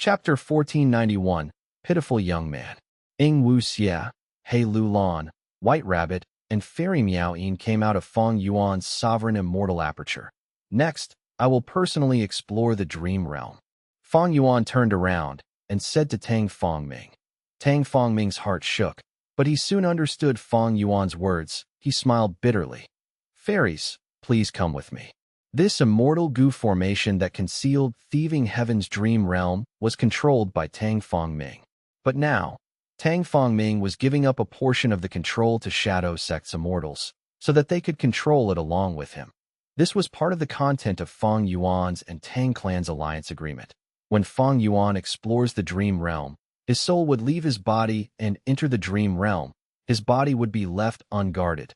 Chapter 1491, Pitiful Young Man. Ing Wu Xie, He Lu Lan, White Rabbit, and Fairy Miaoyin came out of Fang Yuan's sovereign immortal aperture. Next, I will personally explore the dream realm. Fang Yuan turned around and said to Tang Fangming. Tang Fangming's heart shook, but he soon understood Fang Yuan's words. He smiled bitterly. Fairies, please come with me. This immortal goo formation that concealed thieving heaven's dream realm was controlled by Tang Fangming. But now, Tang Fangming was giving up a portion of the control to Shadow Sect's immortals, so that they could control it along with him. This was part of the content of Fang Yuan's and Tang Clan's alliance agreement. When Fang Yuan explores the dream realm, his soul would leave his body and enter the dream realm. His body would be left unguarded.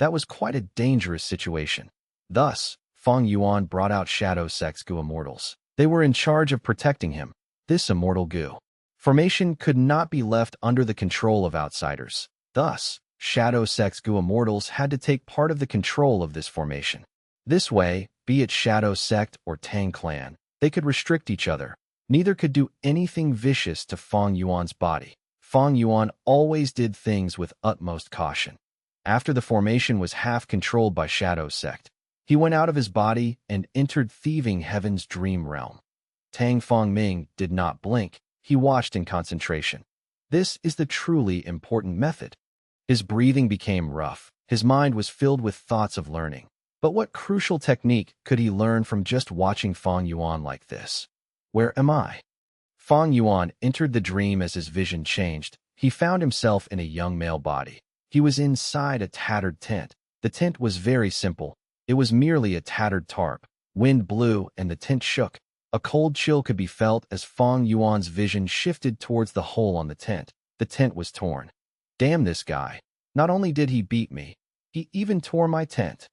That was quite a dangerous situation. Thus, Fang Yuan brought out Shadow Sect's goo immortals. They were in charge of protecting him. This immortal goo formation could not be left under the control of outsiders. Thus, Shadow Sect's goo immortals had to take part of the control of this formation. This way, be it Shadow Sect or Tang Clan, they could restrict each other. Neither could do anything vicious to Fang Yuan's body. Fang Yuan always did things with utmost caution. After the formation was half controlled by Shadow Sect, he went out of his body and entered thieving heaven's dream realm. Tang Fangming did not blink. He watched in concentration. This is the truly important method. His breathing became rough. His mind was filled with thoughts of learning. But what crucial technique could he learn from just watching Fang Yuan like this? Where am I? Fang Yuan entered the dream as his vision changed. He found himself in a young male body. He was inside a tattered tent. The tent was very simple. It was merely a tattered tarp. Wind blew and the tent shook. A cold chill could be felt as Fang Yuan's vision shifted towards the hole on the tent. The tent was torn. Damn this guy. Not only did he beat me, he even tore my tent.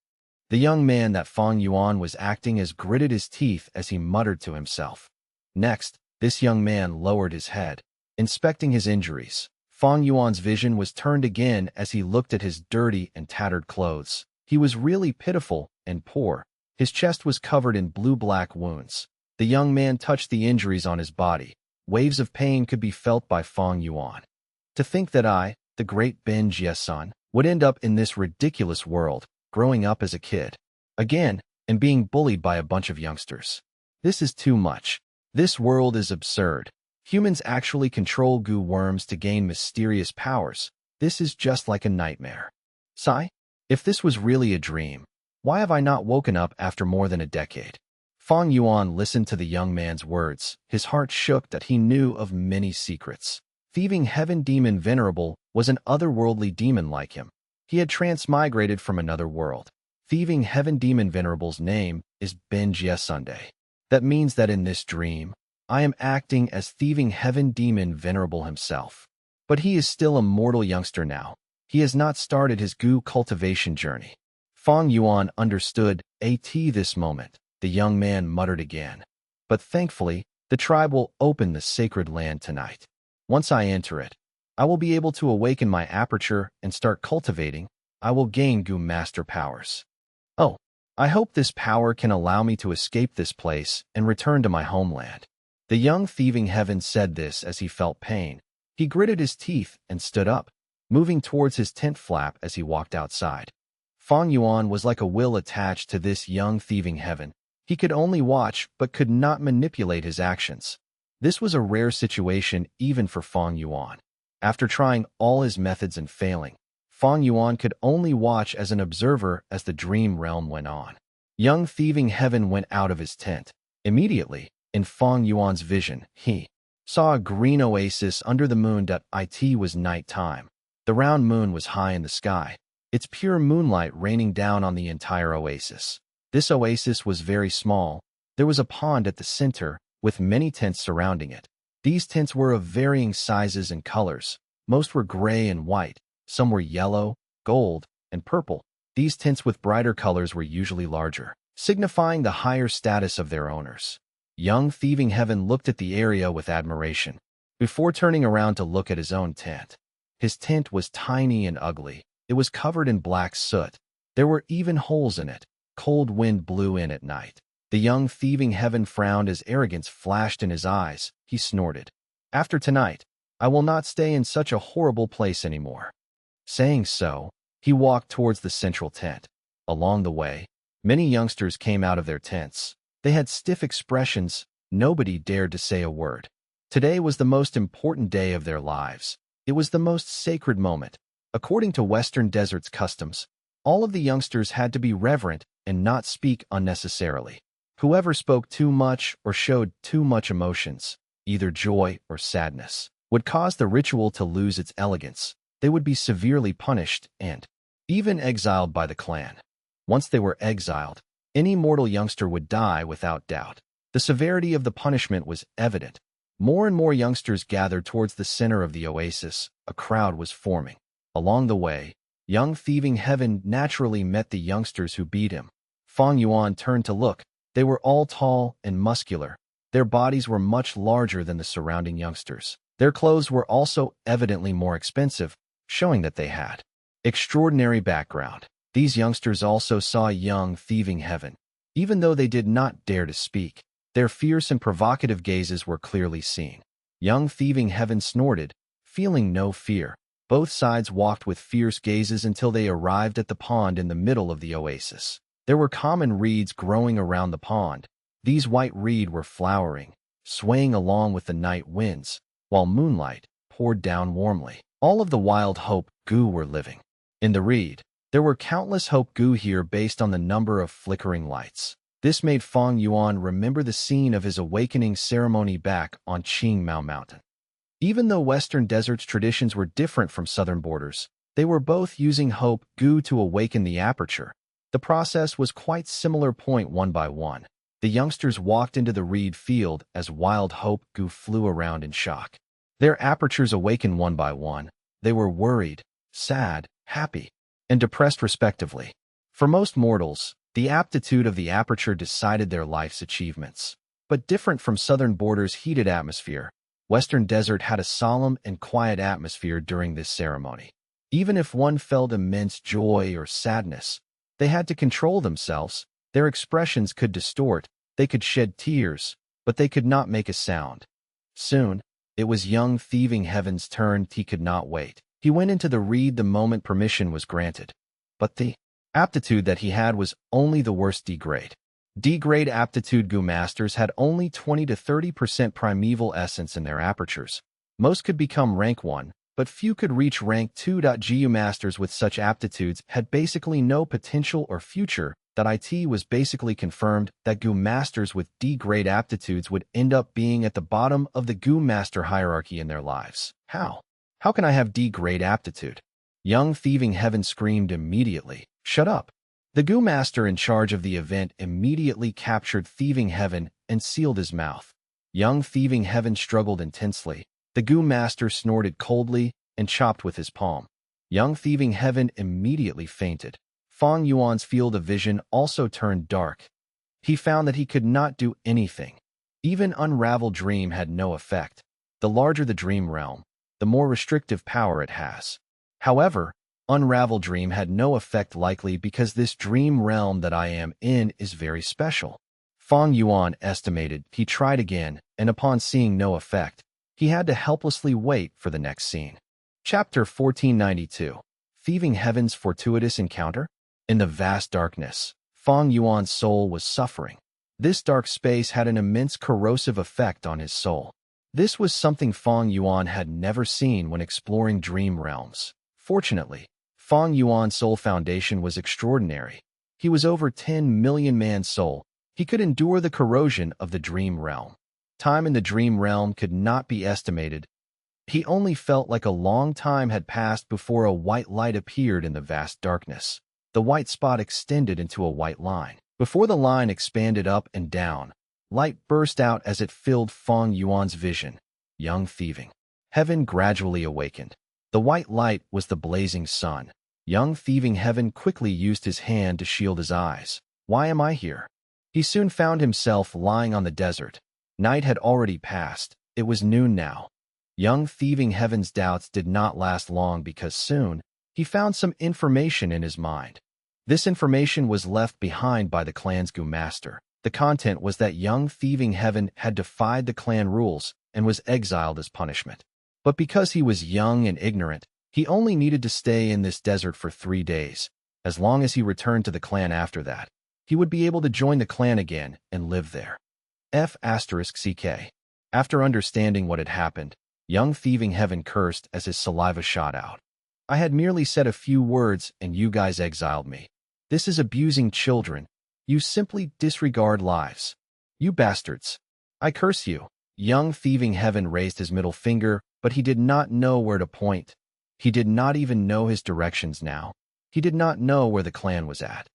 The young man that Fang Yuan was acting as gritted his teeth as he muttered to himself. Next, this young man lowered his head, inspecting his injuries. Fang Yuan's vision was turned again as he looked at his dirty and tattered clothes. He was really pitiful and poor. His chest was covered in blue-black wounds. The young man touched the injuries on his body. Waves of pain could be felt by Fang Yuan. To think that I, the great Ben Jie-san, would end up in this ridiculous world, growing up as a kid, again, and being bullied by a bunch of youngsters. This is too much. This world is absurd. Humans actually control goo worms to gain mysterious powers. This is just like a nightmare. Sigh? If this was really a dream, why have I not woken up after more than a decade? Fang Yuan listened to the young man's words. His heart shook that he knew of many secrets. Thieving Heaven Demon Venerable was an otherworldly demon like him. He had transmigrated from another world. Thieving Heaven Demon Venerable's name is Ben Jie-sunday. That means that in this dream, I am acting as Thieving Heaven Demon Venerable himself. But he is still a mortal youngster now. He has not started his goo cultivation journey. Fang Yuan understood this moment. The young man muttered again. But thankfully, the tribe will open the sacred land tonight. Once I enter it, I will be able to awaken my aperture and start cultivating. I will gain goo master powers. Oh, I hope this power can allow me to escape this place and return to my homeland. The young thieving heaven said this as he felt pain. He gritted his teeth and stood up, moving towards his tent flap as he walked outside. Fang Yuan was like a will attached to this young thieving heaven. He could only watch but could not manipulate his actions. This was a rare situation even for Fang Yuan. After trying all his methods and failing, Fang Yuan could only watch as an observer as the dream realm went on. Young thieving heaven went out of his tent. Immediately, in Fang Yuan's vision, he saw a green oasis under the moon. It was night time. The round moon was high in the sky, its pure moonlight raining down on the entire oasis. This oasis was very small. There was a pond at the center, with many tents surrounding it. These tents were of varying sizes and colors. Most were gray and white. Some were yellow, gold, and purple. These tents with brighter colors were usually larger, signifying the higher status of their owners. Young thieving heaven looked at the area with admiration, before turning around to look at his own tent. His tent was tiny and ugly. It was covered in black soot. There were even holes in it. Cold wind blew in at night. The young thieving heaven frowned as arrogance flashed in his eyes. He snorted. After tonight, I will not stay in such a horrible place anymore. Saying so, he walked towards the central tent. Along the way, many youngsters came out of their tents. They had stiff expressions. Nobody dared to say a word. Today was the most important day of their lives. It was the most sacred moment. According to Western Desert's customs, all of the youngsters had to be reverent and not speak unnecessarily. Whoever spoke too much or showed too much emotions, either joy or sadness, would cause the ritual to lose its elegance. They would be severely punished and even exiled by the clan. Once they were exiled, any mortal youngster would die without doubt. The severity of the punishment was evident. More and more youngsters gathered towards the center of the oasis. A crowd was forming. Along the way, young thieving heaven naturally met the youngsters who beat him. Fang Yuan turned to look. They were all tall and muscular. Their bodies were much larger than the surrounding youngsters. Their clothes were also evidently more expensive, showing that they had extraordinary background. These youngsters also saw young thieving heaven. Even though they did not dare to speak, their fierce and provocative gazes were clearly seen. Young thieving heaven snorted, feeling no fear. Both sides walked with fierce gazes until they arrived at the pond in the middle of the oasis. There were common reeds growing around the pond. These white reed were flowering, swaying along with the night winds, while moonlight poured down warmly. All of the wild hope goo were living. In the reed, there were countless hope goo here based on the number of flickering lights. This made Fang Yuan remember the scene of his awakening ceremony back on Qingmao Mountain. Even though Western Desert's traditions were different from Southern borders, they were both using hope goo to awaken the aperture. The process was quite similar. One by one, the youngsters walked into the reed field as wild hope goo flew around in shock. Their apertures awakened one by one. They were worried, sad, happy, and depressed respectively. For most mortals, the aptitude of the aperture decided their life's achievements. But different from Southern borders' heated atmosphere, Western Desert had a solemn and quiet atmosphere during this ceremony. Even if one felt immense joy or sadness, they had to control themselves. Their expressions could distort, they could shed tears, but they could not make a sound. Soon, it was young thieving heaven's turn. He could not wait. He went into the reed the moment permission was granted. But the aptitude that he had was only the worst D-grade. D-grade aptitude goo masters had only 20 to 30% primeval essence in their apertures. Most could become rank 1, but few could reach rank 2. Gu masters with such aptitudes had basically no potential or future. It was basically confirmed that goo masters with D-grade aptitudes would end up being at the bottom of the goo master hierarchy in their lives. How? How can I have D-grade aptitude? Young thieving heaven screamed immediately. Shut up. The goo master in charge of the event immediately captured thieving heaven and sealed his mouth. Young thieving heaven struggled intensely. The goo master snorted coldly and chopped with his palm. Young thieving heaven immediately fainted. Fang Yuan's field of vision also turned dark. He found that he could not do anything. Even unravel dream had no effect. The larger the dream realm, the more restrictive power it has. However, unravel dream had no effect, likely because this dream realm that I am in is very special. Fang Yuan estimated. He tried again, and upon seeing no effect, he had to helplessly wait for the next scene. Chapter 1492. Thieving Heaven's Fortuitous Encounter? In the vast darkness, Fang Yuan's soul was suffering. This dark space had an immense corrosive effect on his soul. This was something Fang Yuan had never seen when exploring dream realms. Fortunately, Fang Yuan's soul foundation was extraordinary. He was over 10 million man's soul. He could endure the corrosion of the dream realm. Time in the dream realm could not be estimated. He only felt like a long time had passed before a white light appeared in the vast darkness. The white spot extended into a white line. Before the line expanded up and down, light burst out as it filled Fang Yuan's vision. Young thieving heaven gradually awakened. The white light was the blazing sun. Young thieving heaven quickly used his hand to shield his eyes. Why am I here? He soon found himself lying on the desert. Night had already passed. It was noon now. Young thieving heaven's doubts did not last long because soon he found some information in his mind. This information was left behind by the clan's goo master. The content was that young thieving Heaven had defied the clan rules and was exiled as punishment. But because he was young and ignorant, he only needed to stay in this desert for 3 days. As long as he returned to the clan after that, he would be able to join the clan again and live there. F***ck. After understanding what had happened, young thieving Heaven cursed as his saliva shot out. I had merely said a few words and you guys exiled me. This is abusing children. You simply disregard lives. You bastards. I curse you. Young thieving Heaven raised his middle finger, but he did not know where to point. He did not even know his directions now. He did not know where the clan was at.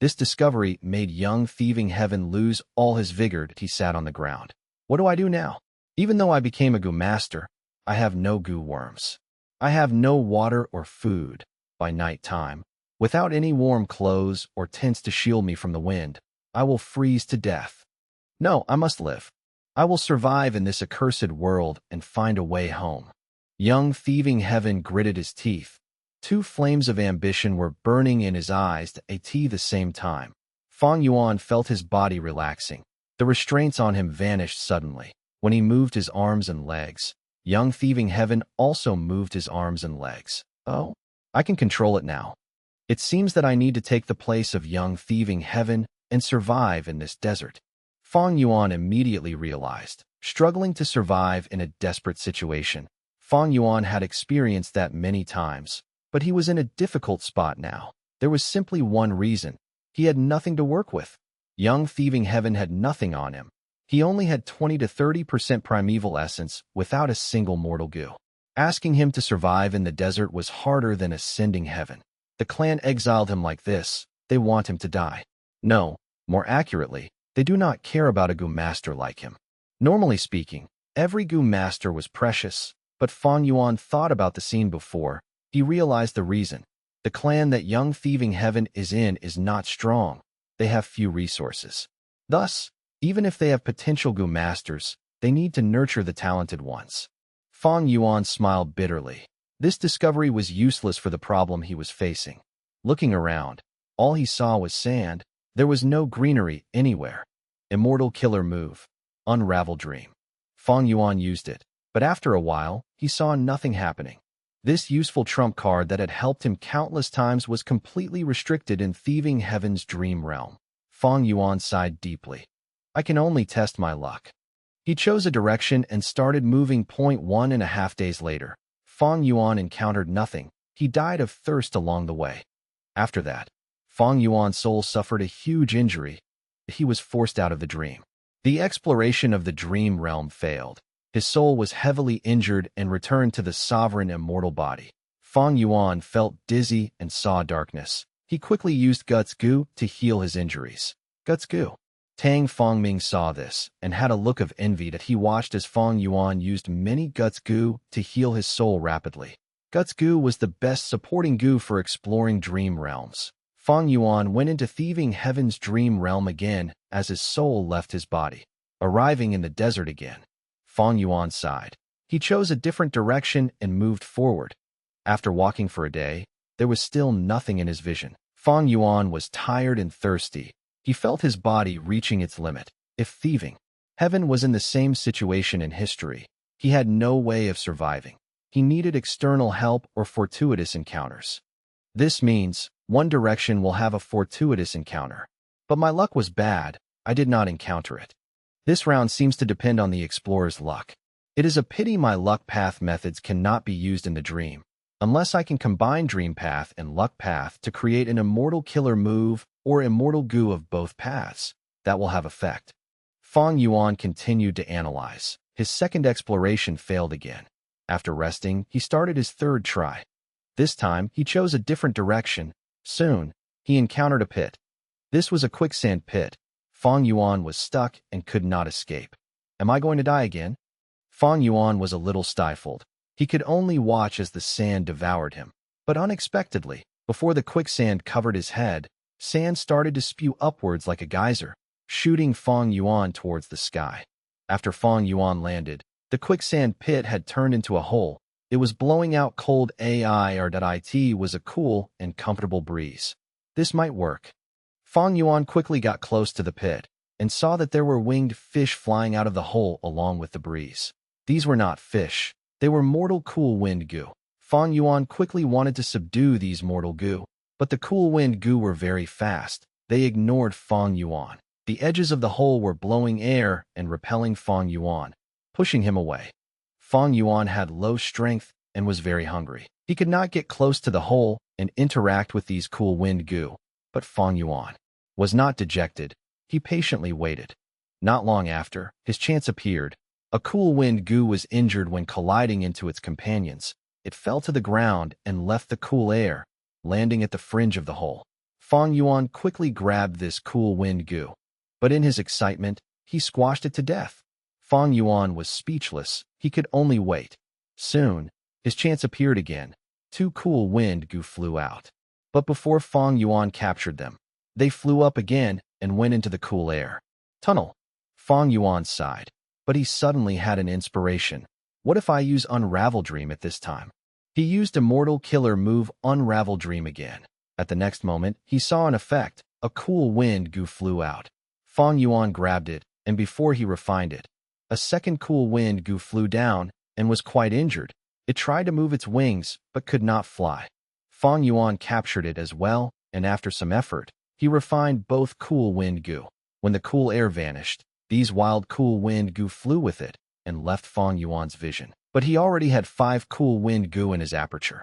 This discovery made young thieving Heaven lose all his vigor. He sat on the ground. What do I do now? Even though I became a goo master, I have no goo worms. I have no water or food. By night time, without any warm clothes or tents to shield me from the wind, I will freeze to death. No, I must live. I will survive in this accursed world and find a way home. Young thieving Heaven gritted his teeth. 2 flames of ambition were burning in his eyes at the same time. Fang Yuan felt his body relaxing. The restraints on him vanished suddenly. When he moved his arms and legs, young thieving Heaven also moved his arms and legs. Oh, I can control it now. It seems that I need to take the place of young thieving Heaven and survive in this desert. Fang Yuan immediately realized, struggling to survive in a desperate situation. Fang Yuan had experienced that many times, but he was in a difficult spot now. There was simply one reason. He had nothing to work with. Young thieving Heaven had nothing on him. He only had 20 to 30% primeval essence without a single mortal goo. Asking him to survive in the desert was harder than ascending heaven. The clan exiled him like this. They want him to die. No, more accurately, they do not care about a goo master like him. Normally speaking, every goo master was precious, but Fang Yuan thought about the scene before. He realized the reason. The clan that young thieving Heaven is in is not strong. They have few resources. Thus, even if they have potential goo masters, they need to nurture the talented ones. Fang Yuan smiled bitterly. This discovery was useless for the problem he was facing. Looking around, all he saw was sand. There was no greenery anywhere. Immortal killer move. Unravel dream. Fang Yuan used it, but after a while, he saw nothing happening. This useful trump card that had helped him countless times was completely restricted in thieving Heaven's dream realm. Fang Yuan sighed deeply. I can only test my luck. He chose a direction and started moving. 1.5 days later, Fang Yuan encountered nothing. He died of thirst along the way. After that, Fang Yuan's soul suffered a huge injury. He was forced out of the dream. The exploration of the dream realm failed. His soul was heavily injured and returned to the sovereign immortal body. Fang Yuan felt dizzy and saw darkness. He quickly used Guts Goo to heal his injuries. Guts Goo. Tang Fangming saw this and had a look of envy that he watched as Fang Yuan used many Guts Goo to heal his soul rapidly. Guts Goo was the best supporting goo for exploring dream realms. Fang Yuan went into thieving Heaven's dream realm again as his soul left his body. Arriving in the desert again, Fang Yuan sighed. He chose a different direction and moved forward. After walking for a day, there was still nothing in his vision. Fang Yuan was tired and thirsty. He felt his body reaching its limit. If thieving Heaven was in the same situation in history, he had no way of surviving. He needed external help or fortuitous encounters. This means one direction will have a fortuitous encounter. But my luck was bad. I did not encounter it. This round seems to depend on the explorer's luck. It is a pity my luck path methods cannot be used in the dream. Unless I can combine dream path and luck path to create an immortal killer move or immortal goo of both paths, that will have effect. Fang Yuan continued to analyze. His second exploration failed again. After resting, he started his third try. This time, he chose a different direction. Soon, he encountered a pit. This was a quicksand pit. Fang Yuan was stuck and could not escape. Am I going to die again? Fang Yuan was a little stifled. He could only watch as the sand devoured him. But unexpectedly, before the quicksand covered his head, sand started to spew upwards like a geyser, shooting Fang Yuan towards the sky. After Fang Yuan landed, the quicksand pit had turned into a hole. It was blowing out cold air. Was a cool and comfortable breeze. This might work. Fang Yuan quickly got close to the pit and saw that there were winged fish flying out of the hole along with the breeze. These were not fish. They were mortal cool wind goo. Fang Yuan quickly wanted to subdue these mortal goo, but the cool wind goo were very fast. They ignored Fang Yuan. The edges of the hole were blowing air and repelling Fang Yuan, pushing him away. Fang Yuan had low strength and was very hungry. He could not get close to the hole and interact with these cool wind goo, but Fang Yuan was not dejected. He patiently waited. Not long after, his chance appeared. A cool wind goo was injured when colliding into its companions. It fell to the ground and left the cool air, landing at the fringe of the hole. Fang Yuan quickly grabbed this cool wind goo, but in his excitement, he squashed it to death. Fang Yuan was speechless. He could only wait. Soon, his chance appeared again. 2 cool wind goo flew out. But before Fang Yuan captured them, they flew up again and went into the cool air tunnel. Fang Yuan sighed, but he suddenly had an inspiration. What if I use Unravel Dream at this time? He used Immortal Killer move Unravel Dream again. At the next moment, he saw an effect. A cool wind goo flew out. Fang Yuan grabbed it, and before he refined it, a second cool wind goo flew down and was quite injured. It tried to move its wings, but could not fly. Fang Yuan captured it as well, and after some effort, he refined both cool wind goo. When the cool air vanished, these wild cool wind goo flew with it and left Fang Yuan's vision. But he already had 5 cool wind goo in his aperture.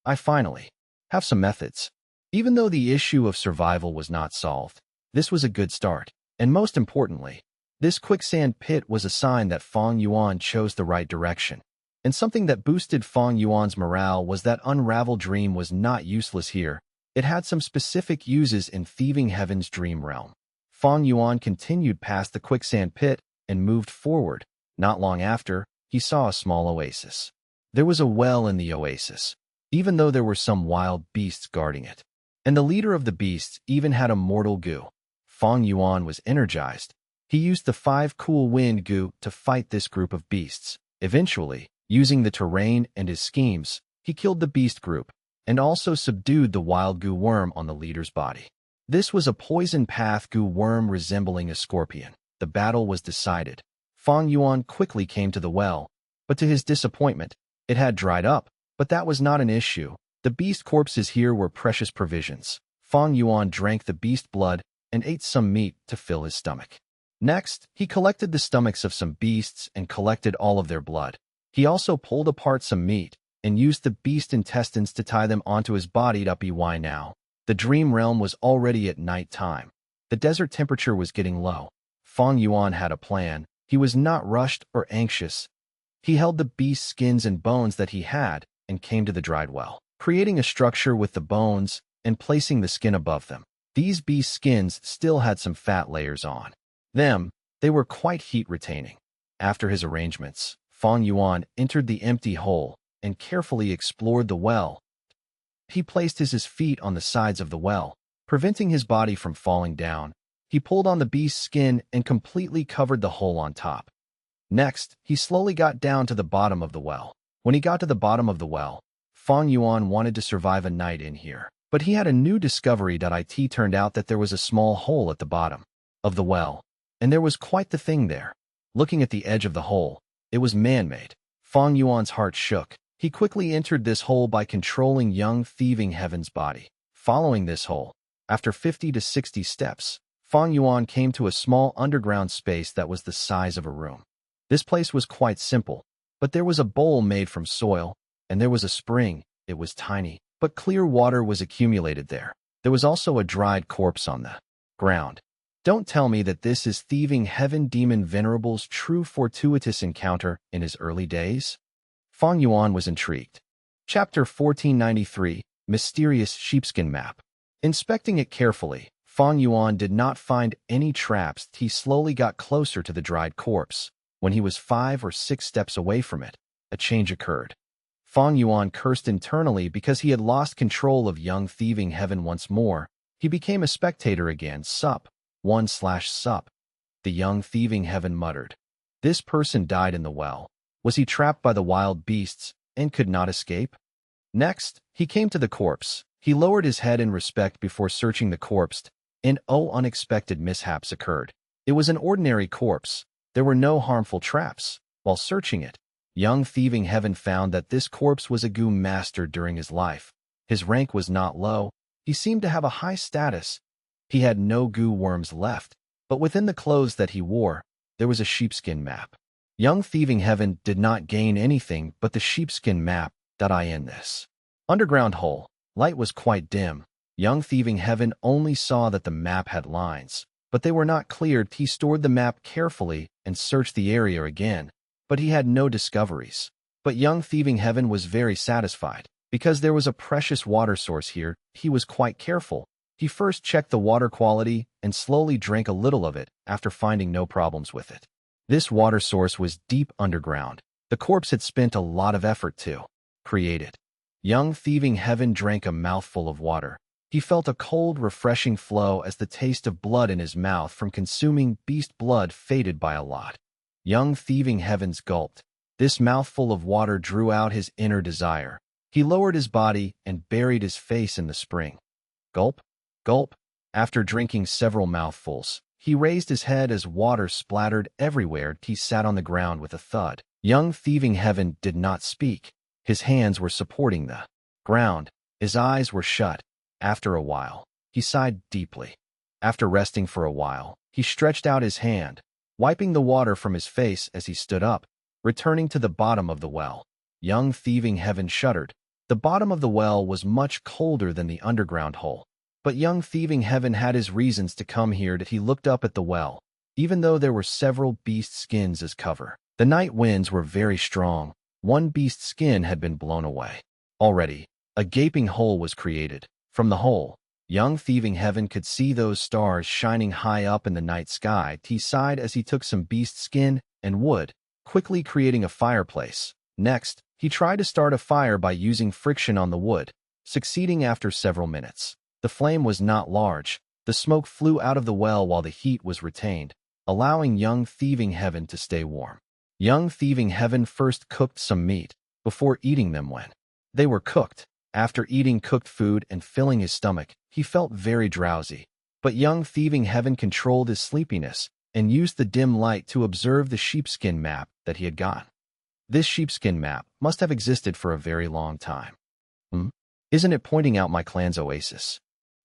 I finally have some methods. Even though the issue of survival was not solved, this was a good start. And most importantly, this quicksand pit was a sign that Fang Yuan chose the right direction. And something that boosted Fang Yuan's morale was that Unravel Dream was not useless here. It had some specific uses in Thieving Heaven's dream realm. Fang Yuan continued past the quicksand pit and moved forward. Not long after, he saw a small oasis. There was a well in the oasis, even though there were some wild beasts guarding it. And the leader of the beasts even had a mortal goo. Fang Yuan was energized. He used the 5 cool wind goo to fight this group of beasts. Eventually, using the terrain and his schemes, he killed the beast group and also subdued the wild goo worm on the leader's body. This was a poison path goo worm resembling a scorpion. The battle was decided. Fang Yuan quickly came to the well, but to his disappointment, it had dried up. But that was not an issue. The beast corpses here were precious provisions. Fang Yuan drank the beast blood and ate some meat to fill his stomach. Next, he collected the stomachs of some beasts and collected all of their blood. He also pulled apart some meat and used the beast intestines to tie them onto his body. Why now? The dream realm was already at night time. The desert temperature was getting low. Fang Yuan had a plan. He was not rushed or anxious. He held the beast skins and bones that he had and came to the dried well, creating a structure with the bones and placing the skin above them. These beast skins still had some fat layers on them. They were quite heat-retaining. After his arrangements, Fang Yuan entered the empty hole and carefully explored the well. He placed his feet on the sides of the well, preventing his body from falling down. He pulled on the beast's skin and completely covered the hole on top. Next, he slowly got down to the bottom of the well. When he got to the bottom of the well, Fang Yuan wanted to survive a night in here. But he had a new discovery. It turned out that there was a small hole at the bottom of the well, and there was quite the thing there. Looking at the edge of the hole, it was man-made. Fang Yuan's heart shook. He quickly entered this hole by controlling young Thieving Heaven's body. Following this hole, after 50 to 60 steps, Fang Yuan came to a small underground space that was the size of a room. This place was quite simple, but there was a bowl made from soil, and there was a spring. It was tiny, but clear water was accumulated there. There was also a dried corpse on the ground. Don't tell me that this is Thieving Heaven Demon Venerable's true fortuitous encounter in his early days? Fang Yuan was intrigued. Chapter 1493, Mysterious Sheepskin Map. Inspecting it carefully, Fang Yuan did not find any traps. He slowly got closer to the dried corpse. When he was 5 or 6 steps away from it, a change occurred. Fang Yuan cursed internally because he had lost control of young Thieving Heaven once more. He became a spectator again. Sup. 1/sup. The young Thieving Heaven muttered. This person died in the well. Was he trapped by the wild beasts and could not escape? Next, he came to the corpse. He lowered his head in respect before searching the corpse, and unexpected mishaps occurred. It was an ordinary corpse. There were no harmful traps. While searching it, young thieving heaven found that this corpse was a goo master during his life. His rank was not low. He seemed to have a high status. He had no goo worms left, but within the clothes that he wore, there was a sheepskin map. Young thieving heaven did not gain anything but the sheepskin map.I in this underground hole. Light was quite dim. Young thieving heaven only saw that the map had lines, but they were not cleared. He stored the map carefully and searched the area again, but he had no discoveries. But young thieving heaven was very satisfied. Because there was a precious water source here, he was quite careful. He first checked the water quality and slowly drank a little of it after finding no problems with it. This water source was deep underground. The corpse had spent a lot of effort to create it. Young thieving heaven drank a mouthful of water. He felt a cold, refreshing flow as the taste of blood in his mouth from consuming beast blood faded by a lot. Young thieving heavens gulped. This mouthful of water drew out his inner desire. He lowered his body and buried his face in the spring. Gulp, gulp. After drinking several mouthfuls, he raised his head as water splattered everywhere. He sat on the ground with a thud. Young thieving heaven did not speak. His hands were supporting the ground. His eyes were shut. After a while, he sighed deeply. After resting for a while, he stretched out his hand, wiping the water from his face as he stood up, returning to the bottom of the well. Young thieving heaven shuddered. The bottom of the well was much colder than the underground hole. But young thieving heaven had his reasons to come here. That he looked up at the well, even though there were several beast skins as cover. The night winds were very strong. One beast skin had been blown away. Already, a gaping hole was created. From the hole, young thieving heaven could see those stars shining high up in the night sky. He sighed as he took some beast skin and wood, quickly creating a fireplace. Next, he tried to start a fire by using friction on the wood, succeeding after several minutes. The flame was not large. The smoke flew out of the well while the heat was retained, allowing young thieving heaven to stay warm. Young thieving heaven first cooked some meat before eating them. When they were cooked, after eating cooked food and filling his stomach, he felt very drowsy. But young thieving heaven controlled his sleepiness and used the dim light to observe the sheepskin map that he had gotten. This sheepskin map must have existed for a very long time. Isn't it pointing out my clan's oasis?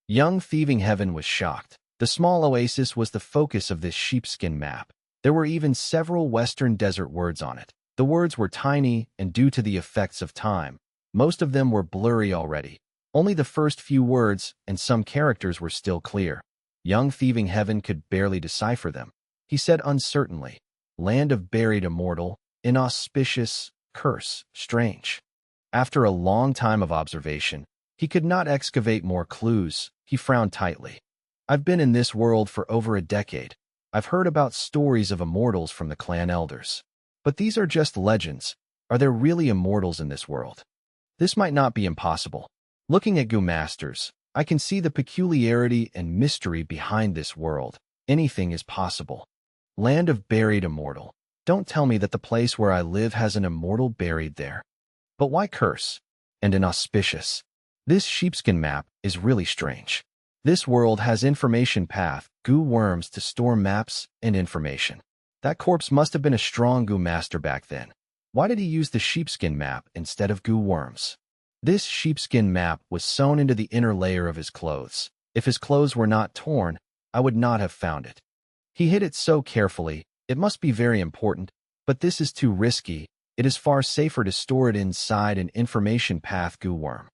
Young thieving heaven was shocked. The small oasis was the focus of this sheepskin map. There were even several Western desert words on it. The words were tiny, and due to the effects of time, most of them were blurry already. Only the first few words and some characters were still clear. Young thieving heaven could barely decipher them. He said uncertainly, "Land of buried immortal, inauspicious, curse, strange." After a long time of observation, he could not excavate more clues. He frowned tightly. "I've been in this world for over a decade. I've heard about stories of immortals from the clan elders. But these are just legends. Are there really immortals in this world? This might not be impossible. Looking at Goo Masters, I can see the peculiarity and mystery behind this world. Anything is possible. Land of buried immortal. Don't tell me that the place where I live has an immortal buried there. But why curse? And inauspicious? This sheepskin map is really strange. This world has information path, goo worms to store maps and information. That corpse must have been a strong goo master back then. Why did he use the sheepskin map instead of goo worms? This sheepskin map was sewn into the inner layer of his clothes. If his clothes were not torn, I would not have found it. He hid it so carefully. It must be very important, but this is too risky. It is far safer to store it inside an information path goo worm.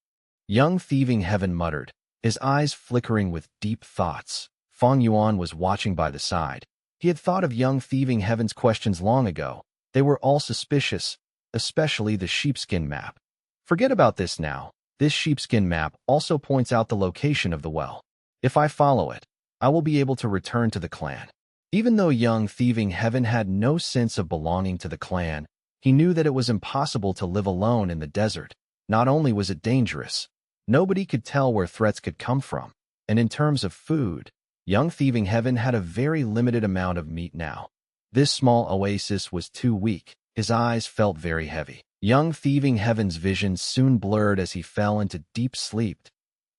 Young thieving heaven muttered, his eyes flickering with deep thoughts. Fang Yuan was watching by the side. He had thought of young thieving heaven's questions long ago. They were all suspicious, especially the sheepskin map. Forget about this now. This sheepskin map also points out the location of the well. If I follow it, I will be able to return to the clan. Even though young thieving heaven had no sense of belonging to the clan, he knew that it was impossible to live alone in the desert. Not only was it dangerous, nobody could tell where threats could come from. And in terms of food, young thieving heaven had a very limited amount of meat now. This small oasis was too weak. His eyes felt very heavy. Young thieving heaven's vision soon blurred as he fell into deep sleep.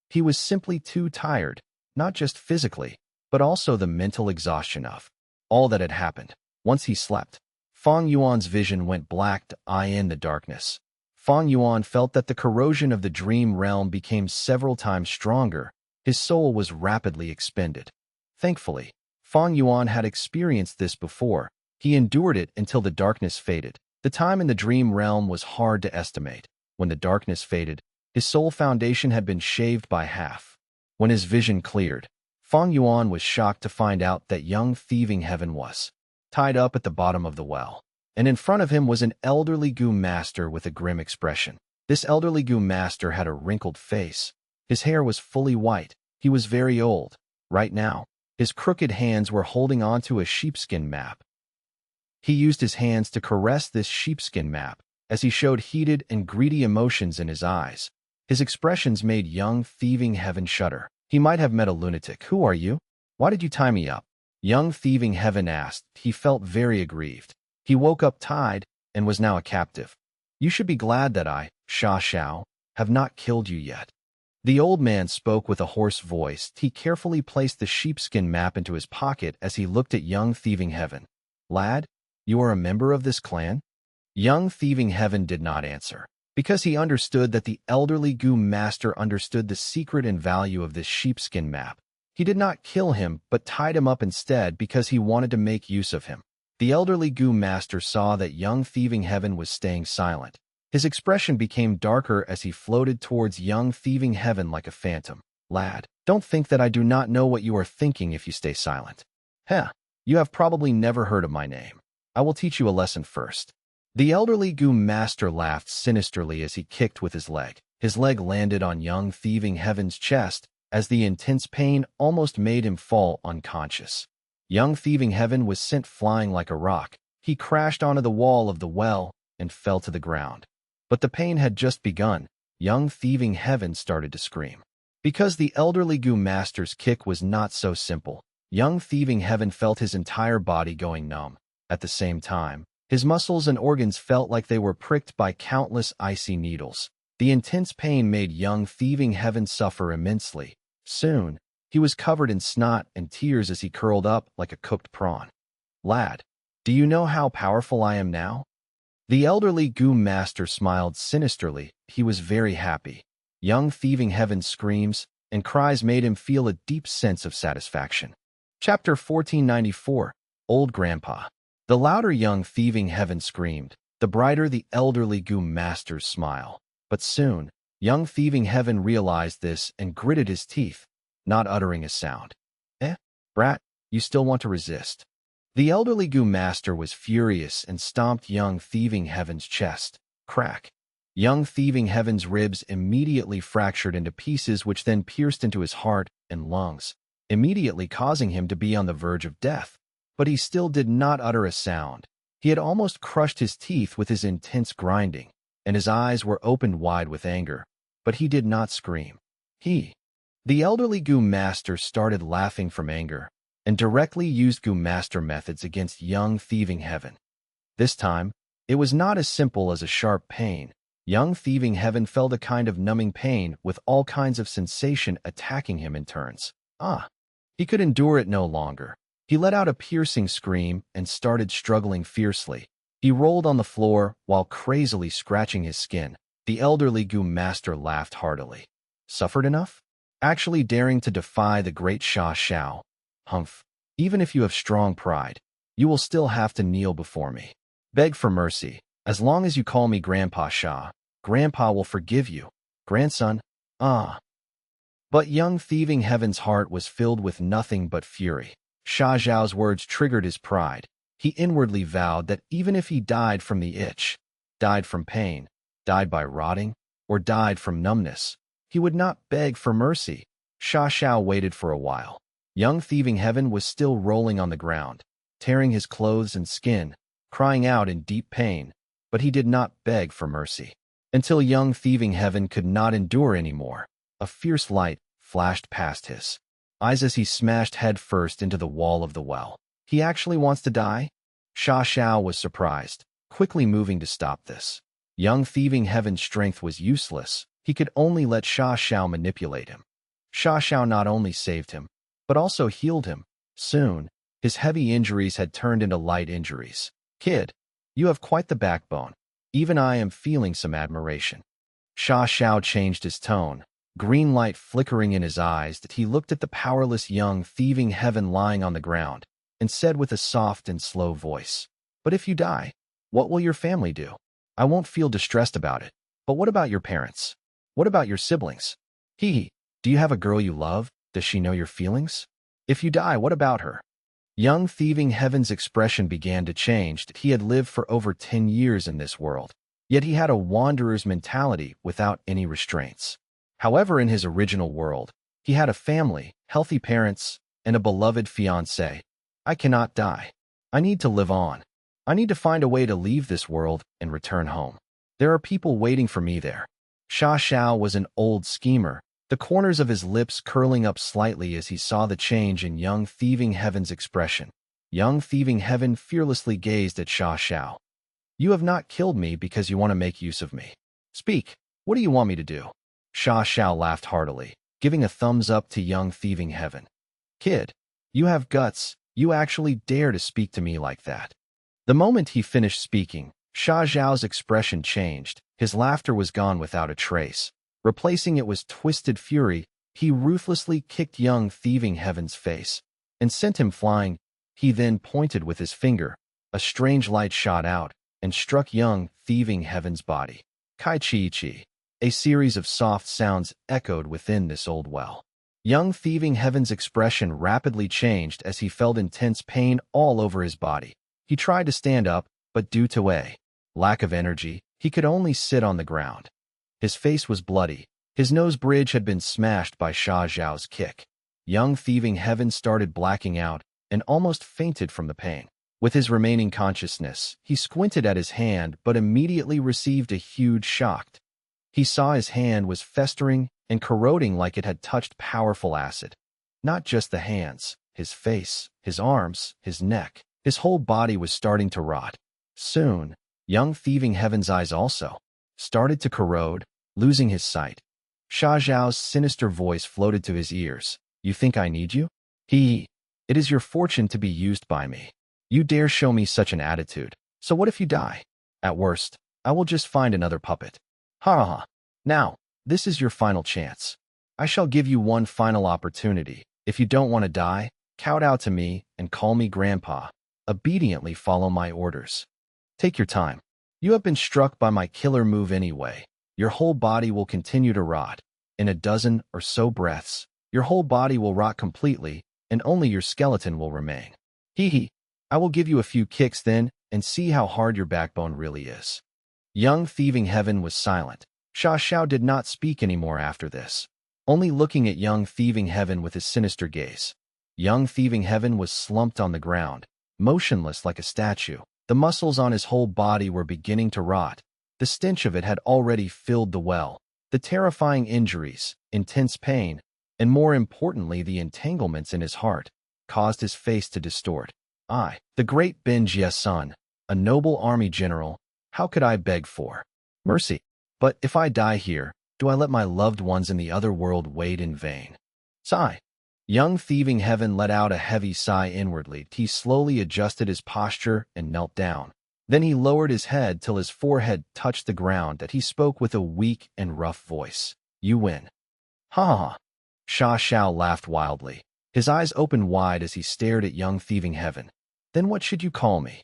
He was simply too tired, not just physically, but also the mental exhaustion of all that had happened. Once he slept, Fang Yuan's vision went black in the darkness. Fang Yuan felt that the corrosion of the dream realm became several times stronger. His soul was rapidly expended. Thankfully, Fang Yuan had experienced this before. He endured it until the darkness faded. The time in the dream realm was hard to estimate. When the darkness faded, his soul foundation had been shaved by half. When his vision cleared, Fang Yuan was shocked to find out that young thieving heaven was tied up at the bottom of the well, and in front of him was an elderly Gu master with a grim expression. This elderly Gu master had a wrinkled face. His hair was fully white. He was very old. Right now, his crooked hands were holding onto a sheepskin map. He used his hands to caress this sheepskin map as he showed heated and greedy emotions in his eyes. His expressions made young thieving heaven shudder. He might have met a lunatic. "Who are you? Why did you tie me up?" Young thieving heaven asked. He felt very aggrieved. He woke up tied and was now a captive. "You should be glad that I, Sha Xiao, have not killed you yet." The old man spoke with a hoarse voice. He carefully placed the sheepskin map into his pocket as he looked at young thieving heaven. "Lad, you are a member of this clan?" Young thieving heaven did not answer, because he understood that the elderly Gu master understood the secret and value of this sheepskin map. He did not kill him, but tied him up instead because he wanted to make use of him. The elderly Gu master saw that young thieving heaven was staying silent. His expression became darker as he floated towards young thieving heaven like a phantom. "Lad, don't think that I do not know what you are thinking if you stay silent. Heh, you have probably never heard of my name. I will teach you a lesson first." The elderly Gu master laughed sinisterly as he kicked with his leg. His leg landed on young thieving heaven's chest as the intense pain almost made him fall unconscious. Young thieving heaven was sent flying like a rock. He crashed onto the wall of the well and fell to the ground. But the pain had just begun. Young thieving heaven started to scream. Because the elderly Gu master's kick was not so simple, young thieving heaven felt his entire body going numb. At the same time, his muscles and organs felt like they were pricked by countless icy needles. The intense pain made young thieving heaven suffer immensely. Soon, he was covered in snot and tears as he curled up like a cooked prawn. "Lad, do you know how powerful I am now?" The elderly Gu master smiled sinisterly. He was very happy. Young thieving heaven's screams and cries made him feel a deep sense of satisfaction. Chapter 1494, Old Grandpa. The louder young thieving heaven screamed, the brighter the elderly Gu master's smile. But soon, young thieving heaven realized this and gritted his teeth, not uttering a sound. Brat, you still want to resist?" The elderly Gu master was furious and stomped young thieving heaven's chest. Crack. Young thieving heaven's ribs immediately fractured into pieces which then pierced into his heart and lungs, immediately causing him to be on the verge of death. But he still did not utter a sound. He had almost crushed his teeth with his intense grinding, and his eyes were opened wide with anger. But he did not scream. The elderly Gu master started laughing from anger, and directly used Gu master methods against young thieving heaven. This time, it was not as simple as a sharp pain. Young thieving heaven felt a kind of numbing pain with all kinds of sensation attacking him in turns. He could endure it no longer. He let out a piercing scream and started struggling fiercely. He rolled on the floor while crazily scratching his skin. The elderly Gu master laughed heartily. "Suffered enough? Actually daring to defy the great Sha Xiao? Humph. Even if you have strong pride, you will still have to kneel before me. Beg for mercy. As long as you call me Grandpa Sha, Grandpa will forgive you. Grandson, But young thieving heaven's heart was filled with nothing but fury. Sha Zhao's words triggered his pride. He inwardly vowed that even if he died from the itch, died from pain, died by rotting, or died from numbness, he would not beg for mercy. Sha Xiao waited for a while. Young thieving heaven was still rolling on the ground, tearing his clothes and skin, crying out in deep pain, but he did not beg for mercy. Until young thieving heaven could not endure anymore, a fierce light flashed past his eyes as he smashed headfirst into the wall of the well. He actually wants to die? Sha Xiao was surprised, quickly moving to stop this. Young thieving heaven's strength was useless. He could only let Sha Xiao manipulate him. Sha Xiao not only saved him, but also healed him. Soon, His heavy injuries had turned into light injuries. Kid, you have quite the backbone. Even I am feeling some admiration. Sha Xiao changed his tone, green light flickering in his eyes, that he looked at the powerless young thieving heaven lying on the ground, and said with a soft and slow voice, "But if you die, what will your family do? I won't feel distressed about it. But what about your parents? What about your siblings? Hee, do you have a girl you love? Does she know your feelings? If you die, what about her?" Young thieving heaven's expression began to change. He had lived for over 10 years in this world, yet he had a wanderer's mentality without any restraints. However, in his original world, he had a family, healthy parents, and a beloved fiancée. I cannot die. I need to live on. I need to find a way to leave this world and return home. There are people waiting for me there. Sha Xiao was an old schemer, the corners of his lips curling up slightly as he saw the change in young thieving heaven's expression. Young thieving heaven fearlessly gazed at Sha Xiao. You have not killed me because you want to make use of me. Speak, what do you want me to do? Sha Xiao laughed heartily, giving a thumbs up to young thieving heaven. Kid, you have guts. You actually dare to speak to me like that. The moment he finished speaking, Sha Xiao's expression changed. His laughter was gone without a trace. Replacing it was twisted fury. He ruthlessly kicked young thieving heaven's face and sent him flying. He then pointed with his finger. A strange light shot out and struck young thieving heaven's body. Kai chi chi. A series of soft sounds echoed within this old well. Young thieving heaven's expression rapidly changed as he felt intense pain all over his body. He tried to stand up, but due to a lack of energy, he could only sit on the ground. His face was bloody. His nose bridge had been smashed by Sha Xiao's kick. Young thieving heaven started blacking out and almost fainted from the pain. With his remaining consciousness, he squinted at his hand but immediately received a huge shock. He saw his hand was festering and corroding like it had touched powerful acid. Not just the hands, his face, his arms, his neck. His whole body was starting to rot. Soon, young thieving heaven's eyes also started to corrode, losing his sight. Sha Xiao's sinister voice floated to his ears. You think I need you? It is your fortune to be used by me. You dare show me such an attitude. So what if you die? At worst, I will just find another puppet. Ha ha ha. Now, this is your final chance. I shall give you one final opportunity. If you don't want to die, kowtow to me and call me Grandpa. Obediently follow my orders. Take your time. You have been struck by my killer move anyway. Your whole body will continue to rot. In a dozen or so breaths, your whole body will rot completely, and only your skeleton will remain. I will give you a few kicks then, and see how hard your backbone really is. Young thieving heaven was silent. Sha Xiao did not speak anymore after this, only looking at young thieving heaven with his sinister gaze. Young thieving heaven was slumped on the ground, motionless like a statue. The muscles on his whole body were beginning to rot. The stench of it had already filled the well. The terrifying injuries, intense pain, and more importantly the entanglements in his heart, caused his face to distort. I, the great Ben Jie's son, a noble army general, how could I beg for mercy? But if I die here, do I let my loved ones in the other world wait in vain? Sigh. Young thieving heaven let out a heavy sigh inwardly. He slowly adjusted his posture and knelt down. Then he lowered his head till his forehead touched the ground, that he spoke with a weak and rough voice. You win. Ha ha ha. Sha Xiao laughed wildly. His eyes opened wide as he stared at young thieving heaven. Then what should you call me?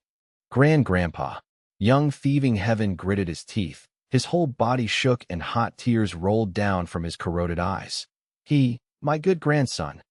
Grandpa. Young thieving heaven gritted his teeth. His whole body shook and hot tears rolled down from his corroded eyes. My good grandson.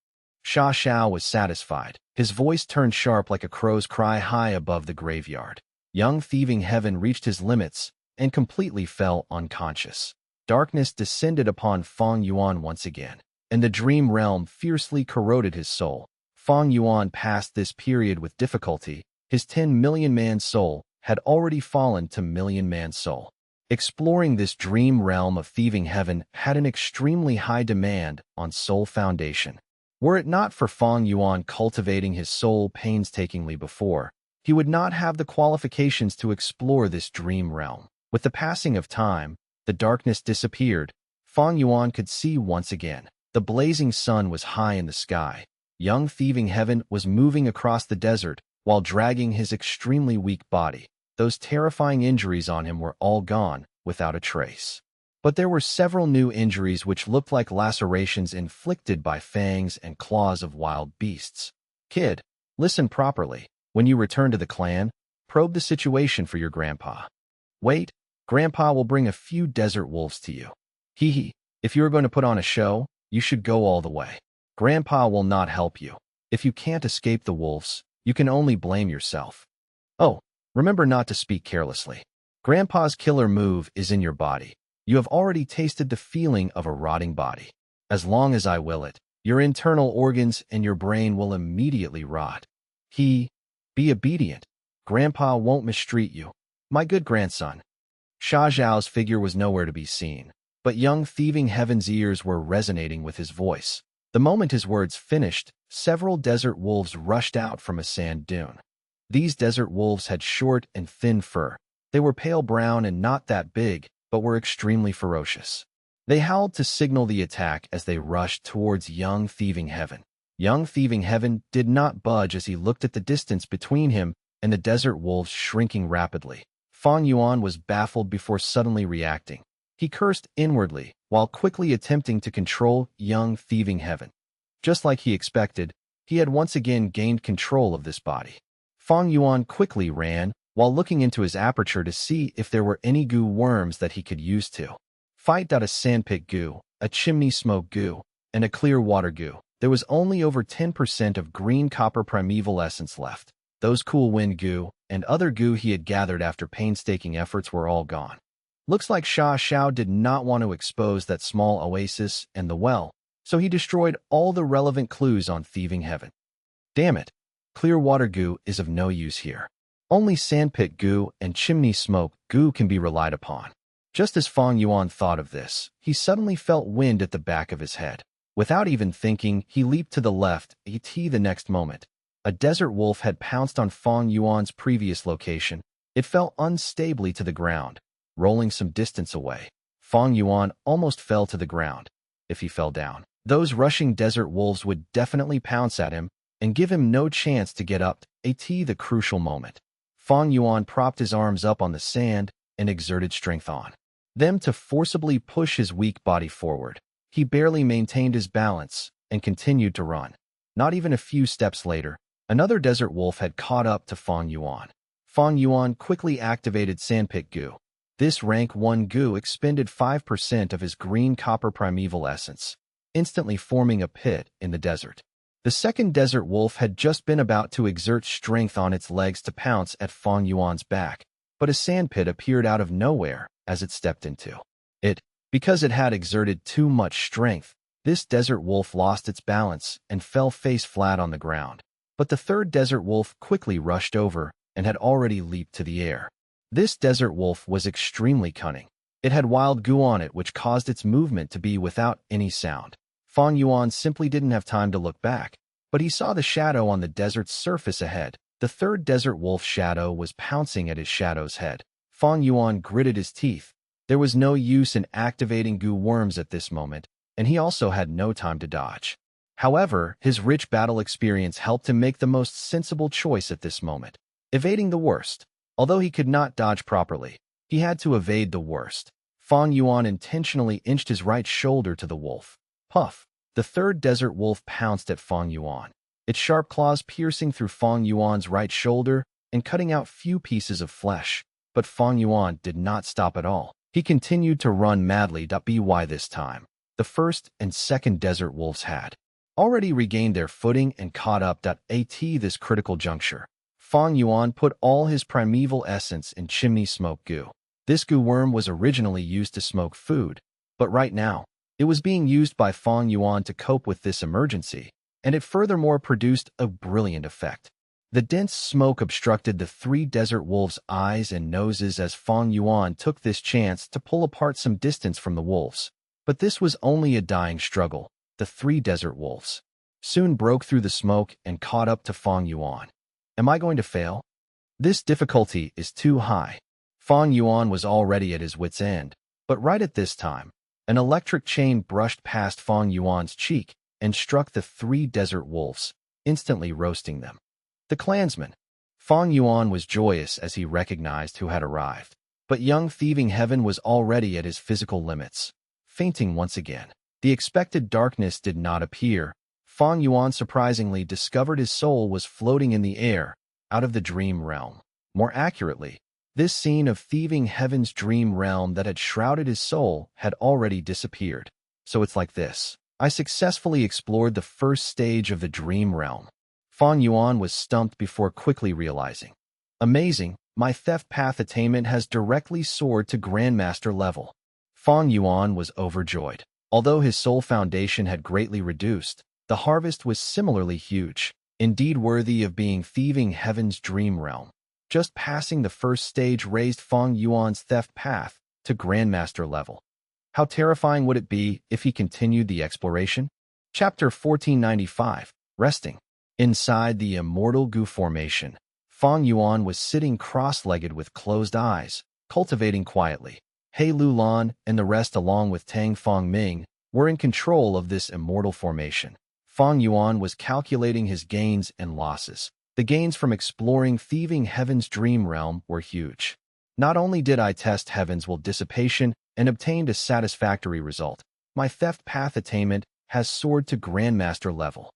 Sha Xiao was satisfied. His voice turned sharp like a crow's cry high above the graveyard. Young thieving heaven reached his limits and completely fell unconscious. Darkness descended upon Fang Yuan once again, and the dream realm fiercely corroded his soul. Fang Yuan passed this period with difficulty. His 10-million-man soul had already fallen to million-man soul. Exploring this dream realm of thieving heaven had an extremely high demand on soul foundation. Were it not for Fang Yuan cultivating his soul painstakingly before, he would not have the qualifications to explore this dream realm. With the passing of time, the darkness disappeared. Fang Yuan could see once again. The blazing sun was high in the sky. Young thieving heaven was moving across the desert while dragging his extremely weak body. Those terrifying injuries on him were all gone, without a trace. But there were several new injuries which looked like lacerations inflicted by fangs and claws of wild beasts. Kid, listen properly. When you return to the clan, probe the situation for your grandpa. Wait, Grandpa will bring a few desert wolves to you. Hee hee, if you are going to put on a show, you should go all the way. Grandpa will not help you. If you can't escape the wolves, you can only blame yourself. Oh, remember not to speak carelessly. Grandpa's killer move is in your body. You have already tasted the feeling of a rotting body. As long as I will it, your internal organs and your brain will immediately rot. Be obedient. Grandpa won't mistreat you. My good grandson. Sha Zhao's figure was nowhere to be seen, but young thieving heaven's ears were resonating with his voice. The moment his words finished, several desert wolves rushed out from a sand dune. These desert wolves had short and thin fur. They were pale brown and not that big, but were extremely ferocious. They howled to signal the attack as they rushed towards young thieving heaven. Young thieving heaven did not budge as he looked at the distance between him and the desert wolves shrinking rapidly. Fang Yuan was baffled before suddenly reacting. He cursed inwardly while quickly attempting to control young thieving heaven. Just like he expected, he had once again gained control of this body. Fang Yuan quickly ran while looking into his aperture to see if there were any goo worms that he could use to fight. A sandpit goo, a chimney smoke goo, and a clear water goo. There was only over 10% of green copper primeval essence left. Those cool wind goo and other goo he had gathered after painstaking efforts were all gone. Looks like Sha Xiao did not want to expose that small oasis and the well, so he destroyed all the relevant clues on thieving heaven. Damn it, clear water goo is of no use here. Only sandpit goo and chimney smoke goo can be relied upon. Just as Fang Yuan thought of this, he suddenly felt wind at the back of his head. Without even thinking, he leaped to the left. The next moment, a desert wolf had pounced on Fang Yuan's previous location. It fell unstably to the ground, rolling some distance away. Fang Yuan almost fell to the ground. If he fell down, those rushing desert wolves would definitely pounce at him and give him no chance to get up. The crucial moment. Fang Yuan propped his arms up on the sand and exerted strength on them to forcibly push his weak body forward. He barely maintained his balance and continued to run. Not even a few steps later, another desert wolf had caught up to Fang Yuan. Fang Yuan quickly activated sandpit goo. This rank 1 goo expended 5% of his green copper primeval essence, instantly forming a pit in the desert. The second desert wolf had just been about to exert strength on its legs to pounce at Fang Yuan's back, but a sandpit appeared out of nowhere as it stepped into it. Because it had exerted too much strength, this desert wolf lost its balance and fell face flat on the ground. But the third desert wolf quickly rushed over and had already leaped to the air. This desert wolf was extremely cunning. It had wild goo on it which caused its movement to be without any sound. Fang Yuan simply didn't have time to look back, but he saw the shadow on the desert's surface ahead. The third desert wolf shadow was pouncing at his shadow's head. Fang Yuan gritted his teeth. There was no use in activating goo worms at this moment, and he also had no time to dodge. However, his rich battle experience helped him make the most sensible choice at this moment, evading the worst. Although he could not dodge properly, he had to evade the worst. Fang Yuan intentionally inched his right shoulder to the wolf. Puff! The third desert wolf pounced at Fang Yuan, its sharp claws piercing through Fang Yuan's right shoulder and cutting out few pieces of flesh. But Fang Yuan did not stop at all. He continued to run madly. By this time, the first and second desert wolves had already regained their footing and caught up. At this critical juncture, Fang Yuan put all his primeval essence in chimney smoke goo. This goo worm was originally used to smoke food, but right now, it was being used by Fang Yuan to cope with this emergency, and it furthermore produced a brilliant effect. The dense smoke obstructed the three desert wolves' eyes and noses as Fang Yuan took this chance to pull apart some distance from the wolves. But this was only a dying struggle. The three desert wolves soon broke through the smoke and caught up to Fang Yuan. Am I going to fail? This difficulty is too high. Fang Yuan was already at his wit's end, but right at this time, an electric chain brushed past Fang Yuan's cheek and struck the 3 desert wolves, instantly roasting them. The clansman, Fang Yuan, was joyous as he recognized who had arrived. But young thieving heaven was already at his physical limits, fainting once again. The expected darkness did not appear. Fang Yuan surprisingly discovered his soul was floating in the air, out of the dream realm. More accurately, this scene of thieving heaven's dream realm that had shrouded his soul had already disappeared. So it's like this. I successfully explored the first stage of the dream realm. Fang Yuan was stumped before quickly realizing. Amazing, my theft path attainment has directly soared to Grandmaster level. Fang Yuan was overjoyed. Although his soul foundation had greatly reduced, the harvest was similarly huge, indeed worthy of being thieving heaven's dream realm. Just passing the first stage raised Fang Yuan's theft path to Grandmaster level. How terrifying would it be if he continued the exploration? Chapter 1495, Resting. Inside the immortal Gu formation, Fang Yuan was sitting cross-legged with closed eyes, cultivating quietly. He Lulan and the rest, along with Tang Fangming, were in control of this immortal formation. Fang Yuan was calculating his gains and losses. The gains from exploring thieving heaven's dream realm were huge. Not only did I test heaven's will dissipation and obtained a satisfactory result, my theft path attainment has soared to Grandmaster level.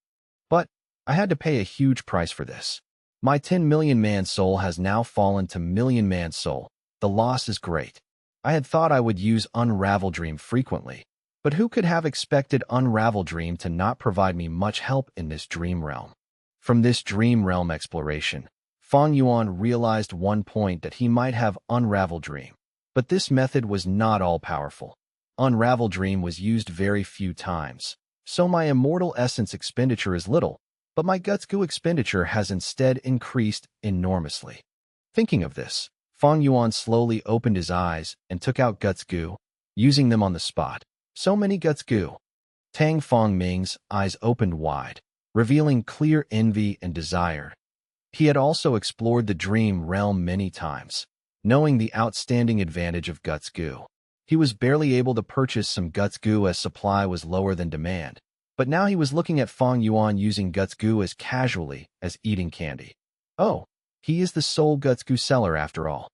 But I had to pay a huge price for this. My 10 million man soul has now fallen to million man soul. The loss is great. I had thought I would use Unravel Dream frequently, but who could have expected Unravel Dream to not provide me much help in this dream realm? From this dream realm exploration, Fang Yuan realized one point, that he might have Unravel Dream. But this method was not all-powerful. Unravel Dream was used very few times, so my immortal essence expenditure is little, but my Guts Goo expenditure has instead increased enormously. Thinking of this, Fang Yuan slowly opened his eyes and took out Guts Goo, using them on the spot. So many Guts Goo. Tang Fangming's eyes opened wide, revealing clear envy and desire. He had also explored the dream realm many times, knowing the outstanding advantage of Guts Goo. He was barely able to purchase some Guts Goo as supply was lower than demand, but now he was looking at Fang Yuan using Guts Goo as casually as eating candy. Oh, he is the sole Guts Goo seller after all.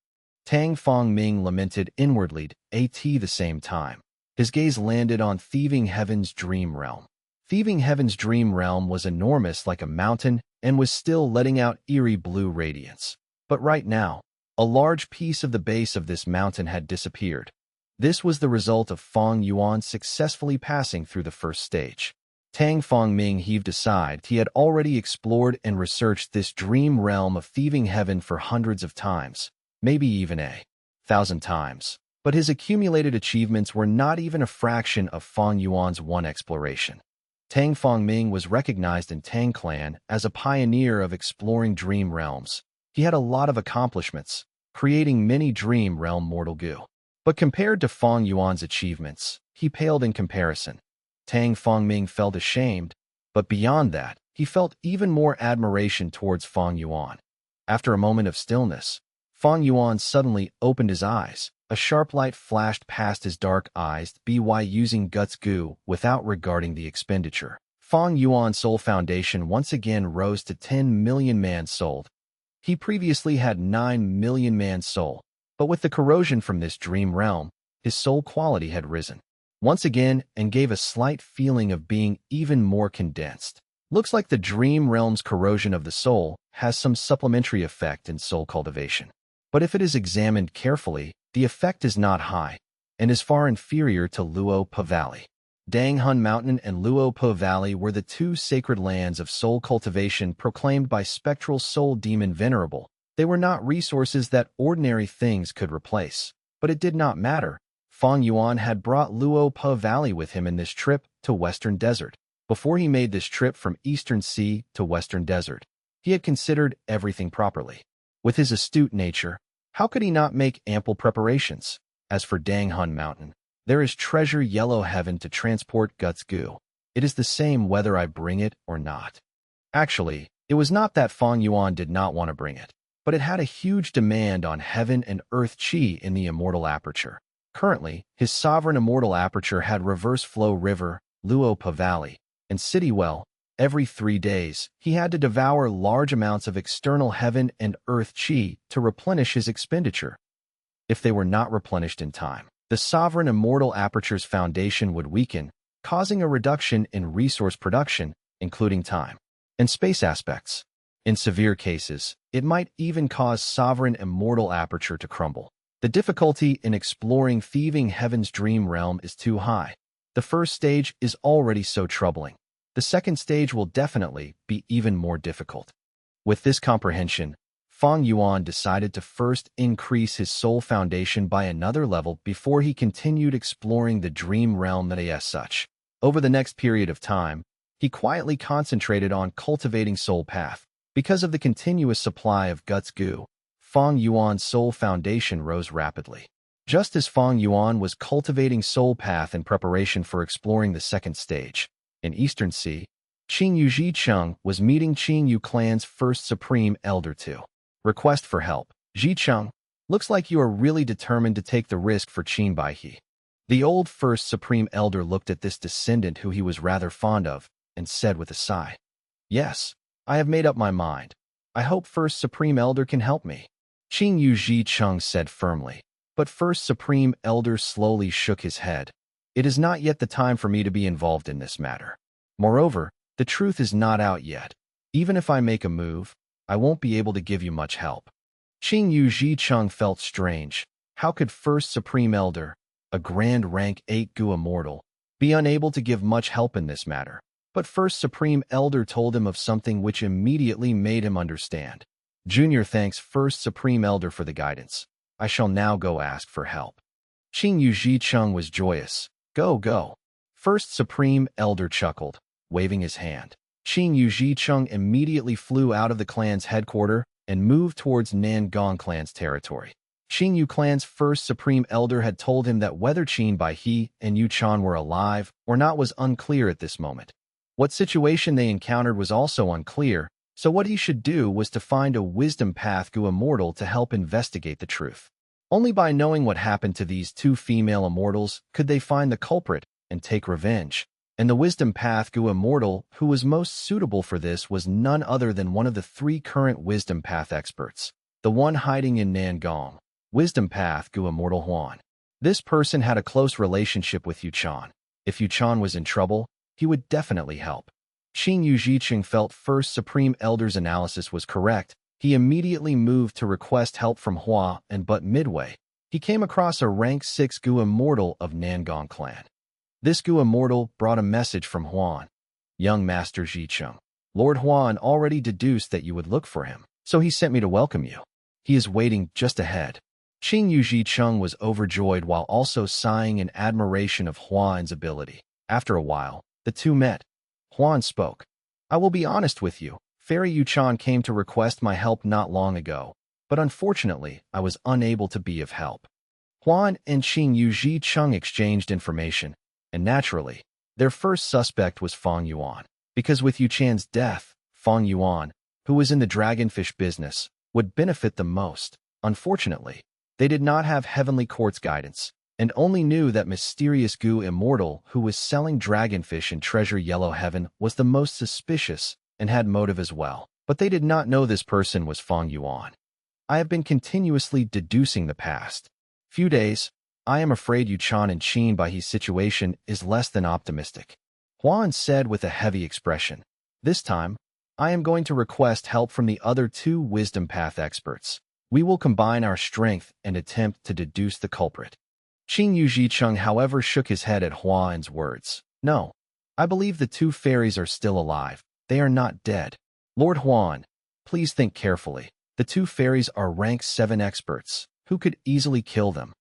Tang Fangming lamented inwardly at the same time. His gaze landed on thieving heaven's dream realm. Thieving heaven's dream realm was enormous like a mountain and was still letting out eerie blue radiance. But right now, a large piece of the base of this mountain had disappeared. This was the result of Fang Yuan successfully passing through the first stage. Tang Fangming heaved a sigh. He had already explored and researched this dream realm of thieving heaven for hundreds of times, maybe even 1,000 times. But his accumulated achievements were not even a fraction of Fang Yuan's one exploration. Tang Fangming was recognized in Tang Clan as a pioneer of exploring dream realms. He had a lot of accomplishments, creating many dream realm mortal goo. But compared to Fang Yuan's achievements, he paled in comparison. Tang Fangming felt ashamed, but beyond that, he felt even more admiration towards Fang Yuan. After a moment of stillness, Fang Yuan suddenly opened his eyes. A sharp light flashed past his dark eyes, by using Guts Goo without regarding the expenditure. Fang Yuan's soul foundation once again rose to 10 million man soul. He previously had 9 million man soul, but with the corrosion from this dream realm, his soul quality had risen once again and gave a slight feeling of being even more condensed. Looks like the dream realm's corrosion of the soul has some supplementary effect in soul cultivation. But if it is examined carefully, the effect is not high, and is far inferior to Luo Pa Valley. Dang Hun Mountain and Luo Pa Valley were the two sacred lands of soul cultivation proclaimed by spectral soul demon Venerable. They were not resources that ordinary things could replace. But it did not matter. Fang Yuan had brought Luo Pa Valley with him in this trip to Western Desert. Before he made this trip from Eastern Sea to Western Desert, he had considered everything properly. With his astute nature, how could he not make ample preparations? As for Dang Hun Mountain, there is treasure yellow heaven to transport Guts Goo. It is the same whether I bring it or not. Actually, it was not that Fang Yuan did not want to bring it, but it had a huge demand on heaven and earth chi in the immortal aperture. Currently, his sovereign immortal aperture had reverse flow river, Luo Pa Valley, and city well. Every 3 days, he had to devour large amounts of external heaven and earth qi to replenish his expenditure. If they were not replenished in time, the sovereign immortal aperture's foundation would weaken, causing a reduction in resource production, including time and space aspects. In severe cases, it might even cause sovereign immortal aperture to crumble. The difficulty in exploring thieving heaven's dream realm is too high. The first stage is already so troubling. The second stage will definitely be even more difficult. With this comprehension, Fang Yuan decided to first increase his soul foundation by another level before he continued exploring the dream realm as such. Over the next period of time, he quietly concentrated on cultivating soul path. Because of the continuous supply of guts goo, Fang Yuan's soul foundation rose rapidly. Just as Fang Yuan was cultivating soul path in preparation for exploring the second stage, in Eastern Sea, Qing Yu Zhicheng was meeting Qing Yu clan's first supreme elder to request for help. Zhicheng, looks like you are really determined to take the risk for Qin Baihe. The old first supreme elder looked at this descendant who he was rather fond of, and said with a sigh, "Yes, I have made up my mind. I hope First Supreme Elder can help me." Qing Yu Zhicheng said firmly, but First Supreme Elder slowly shook his head. "It is not yet the time for me to be involved in this matter. Moreover, the truth is not out yet. Even if I make a move, I won't be able to give you much help." Qing Yu Zhicheng felt strange. How could First Supreme Elder, a grand rank 8 Gu immortal, be unable to give much help in this matter? But First Supreme Elder told him of something which immediately made him understand. "Junior thanks First Supreme Elder for the guidance. I shall now go ask for help." Qing Yu Zhicheng was joyous. "Go, go." First Supreme Elder chuckled, waving his hand. Qing Yu Zhicheng immediately flew out of the clan's headquarters and moved towards Nangong clan's territory. Qing Yu clan's first Supreme Elder had told him that whether Qin Baihe and Yu Chan were alive or not was unclear at this moment. What situation they encountered was also unclear, so what he should do was to find a wisdom path Gu immortal to help investigate the truth. Only by knowing what happened to these two female immortals could they find the culprit and take revenge. And the wisdom path Gu immortal who was most suitable for this was none other than one of the 3 current wisdom path experts, the one hiding in Nangong, wisdom path Gu immortal Huan. This person had a close relationship with Yu Chan. If Yu Chan was in trouble, he would definitely help. Qing Yu Zhicheng felt First Supreme Elder's analysis was correct. He immediately moved to request help from Hua, and but midway, he came across a rank 6 Gu immortal of Nangong clan. This Gu immortal brought a message from Huan. "Young Master Zhicheng, Lord Huan already deduced that you would look for him, so he sent me to welcome you. He is waiting just ahead." Qing Yu Zhicheng was overjoyed while also sighing in admiration of Huan's ability. After a while, the two met. Huan spoke. "I will be honest with you. Fairy Yu Chan came to request my help not long ago, but unfortunately, I was unable to be of help." Huan and Qing Yu Zhicheng exchanged information, and naturally, their first suspect was Fang Yuan, because with Yu Chan's death, Fang Yuan, who was in the dragonfish business, would benefit the most. Unfortunately, they did not have Heavenly Court's guidance, and only knew that mysterious Gu immortal who was selling dragonfish in Treasure Yellow Heaven was the most suspicious and had motive as well. But they did not know this person was Fang Yuan. "I have been continuously deducing the past few days. I am afraid Yu Chan and Qin Baihe's situation is less than optimistic," Huan said with a heavy expression. "This time, I am going to request help from the other 2 wisdom path experts. We will combine our strength and attempt to deduce the culprit." Qing Yu Zhicheng, however, shook his head at Huan's words. "No, I believe the 2 fairies are still alive. They are not dead. Lord Huan, please think carefully. The 2 fairies are rank 7 experts, who could easily kill them."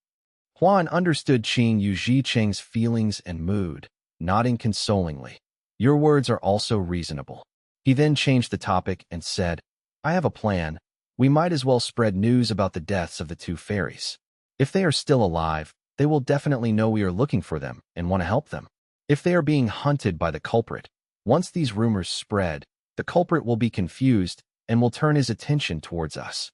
Huan understood Qing Yu Zhicheng's feelings and mood, nodding consolingly. "Your words are also reasonable." He then changed the topic and said, "I have a plan. We might as well spread news about the deaths of the 2 fairies. If they are still alive, they will definitely know we are looking for them and want to help them. If they are being hunted by the culprit, once these rumors spread, the culprit will be confused and will turn his attention towards us."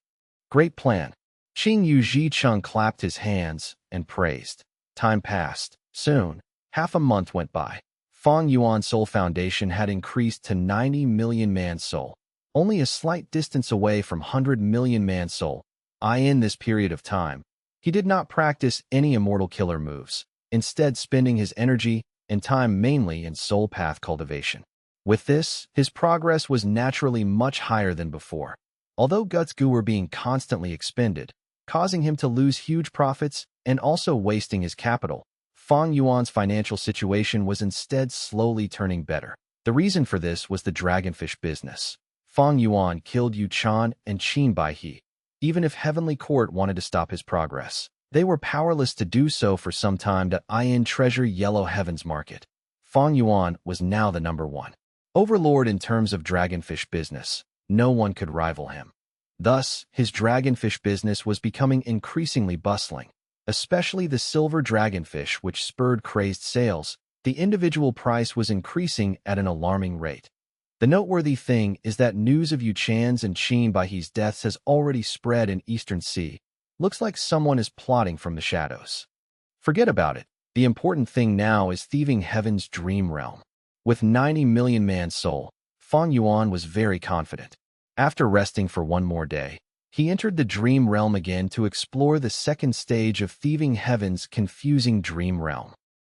"Great plan." Qing Yu Zhicheng clapped his hands and praised. Time passed. Soon, half a month went by. Fang Yuan Soul Foundation had increased to 90 million man soul, only a slight distance away from 100 million man soul. In this period of time, he did not practice any immortal killer moves, instead spending his energy and time mainly in soul path cultivation. With this, his progress was naturally much higher than before. Although guts goo were being constantly expended, causing him to lose huge profits and also wasting his capital, Fang Yuan's financial situation was instead slowly turning better. The reason for this was the dragonfish business. Fang Yuan killed Yu Chan and Qin Bai He. Even if Heavenly Court wanted to stop his progress, they were powerless to do so for some time. In Treasure Yellow Heavens market, Fang Yuan was now the #1 overlord in terms of dragonfish business. No one could rival him. Thus, his dragonfish business was becoming increasingly bustling, especially the silver dragonfish, which spurred crazed sales. The individual price was increasing at an alarming rate. The noteworthy thing is that news of Yu Chan's and Qin Baihe's deaths has already spread in Eastern Sea. Looks like someone is plotting from the shadows. Forget about it. The important thing now is thieving Heaven's dream realm. With 90 million man soul, Fang Yuan was very confident. After resting for one more day, he entered the dream realm again to explore the second stage of thieving Heaven's confusing dream realm.